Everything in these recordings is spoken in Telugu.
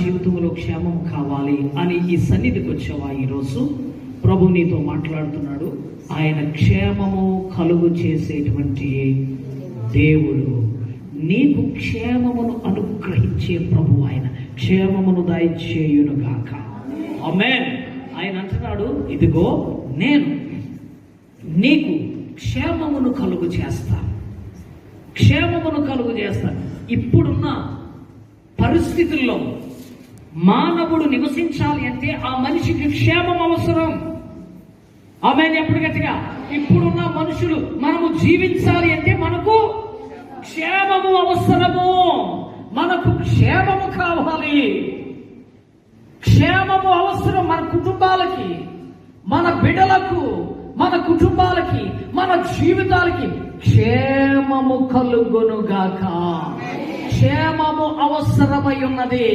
జీవితంలో క్షేమం కావాలి అని ఈ సన్నిధికి వచ్చావా? ఈరోజు ప్రభు నీతో మాట్లాడుతున్నాడు. ఆయన క్షేమము కలుగు చేసేటువంటి దేవుడు. నీకు క్షేమమును అనుగ్రహించే ప్రభు ఆయన. క్షేమమును దయచేయునుగాక. ఆమేన్. ఆయన అంటున్నాడు, ఇదిగో నేను నీకు క్షేమమును కలుగు చేస్తాను. క్షేమమును కలుగు చేస్తాను. ఇప్పుడున్న పరిస్థితుల్లో మానవుడు నివసించాలి అంటే ఆ మనిషికి క్షేమం అవసరం. ఆమేన్. ఎప్పుడు గట్టిగా, ఇప్పుడున్న మనుషులు మనము జీవించాలి అంటే మనకు క్షేమము అవసరము. మనకు క్షేమము కావాలి. క్షేమము అవసరం మన కుటుంబాలకి, మన బిడ్డలకు, మన కుటుంబాలకి, మన జీవితాలకి క్షేమము కలుగునుగాక. క్షేమము అవసరమై ఉన్నది.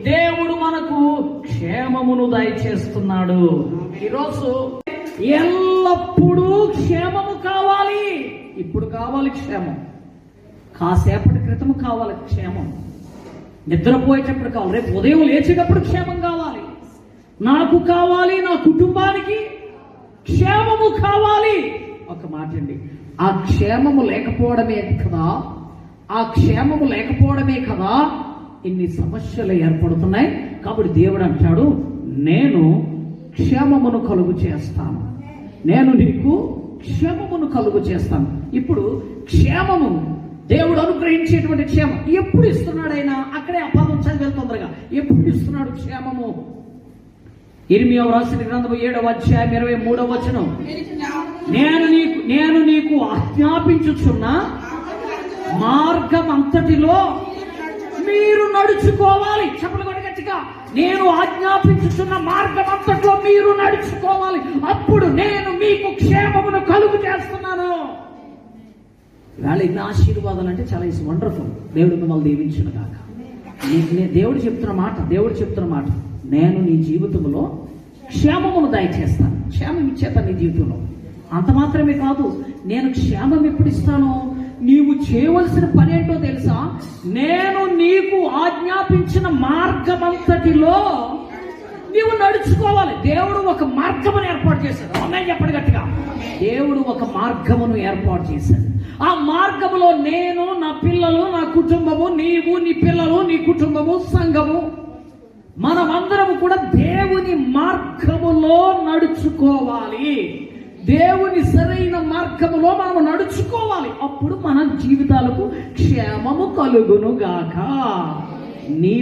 దేవుడు మనకు క్షేమమును దయచేస్తున్నాడు. ఈరోజు ఎల్లప్పుడూ క్షేమము కావాలి. ఇప్పుడు కావాలి క్షేమం, కాసేపటి క్రితం కావాలి క్షేమం, నిద్రపోయేటప్పుడు కావాలి, రేపు ఉదయం లేచేటప్పుడు క్షేమం కావాలి. నాకు కావాలి, నా కుటుంబానికి క్షేమము కావాలి. ఒక మాట అండి, ఆ క్షేమము లేకపోవడమే కదా, ఆ క్షేమము లేకపోవడమే కదా ఇన్ని సమస్యలు ఏర్పడుతున్నాయి. కాబట్టి దేవుడు అంటాడు, నేను క్షేమమును కలుగు చేస్తాను. నేను నీకు క్షేమమును కలుగు చేస్తాను. ఇప్పుడు క్షేమము దేవుడు అనుగ్రహించేటువంటి క్షేమం ఎప్పుడు ఇస్తున్నాడు ఆయన? అక్కడే ఆ పదం చదివి తొందరగా. ఎప్పుడు ఇస్తున్నాడు క్షేమము? ఇర్మియా రాసిన గ్రంథము 7వ అధ్యాయం 23వ వచనం. నేను నీకు ఆజ్ఞాపించుచున్న మార్గం అంతటిలో మీరు నడుచుకోవాలి. చెప్పలు కూడా గట్టిగా, నేను ఆజ్ఞాపించుచున్న మార్గం అంతట్లో మీరు నడుచుకోవాలి. అప్పుడు నేను మీకు క్షేమమును కలుగు చేస్తున్నాను. ఇవాళ ఇన్ని ఆశీర్వాదాలు అంటే చాలా వండర్ఫుల్. దేవుడు మిమ్మల్ని దీవించును గాక. దేవుడు చెప్తున్న మాట, నేను నీ జీవితంలో క్షేమమును దయచేస్తాను. క్షేమం ఇచ్చేస్తాను నీ జీవితంలో. అంత మాత్రమే కాదు, నేను క్షేమం ఎప్పుడు ఇస్తాను? నీవు చేయవలసిన పని ఏంటో తెలుసా? నేను నీకు ఆజ్ఞాపించిన మార్గమంతటిలో నీవు నడుచుకోవాలి. దేవుడు ఒక మార్గమును ఏర్పాటు చేశాడు. ఆమేన్ చెప్పండి గట్టిగా. దేవుడు ఒక మార్గమును ఏర్పాటు చేశాడు. ఆ మార్గములో నేను, నా పిల్లలు, నా కుటుంబము, నీవు, నీ పిల్లలు, నీ కుటుంబము, సంఘము, మనమందరము కూడా దేవుని మార్గములో నడుచుకోవాలి. దేవుని సరైన మార్గములో మనం నడుచుకోవాలి. అప్పుడు మన జీవితాలకు క్షేమము కలుగును గాక. నీ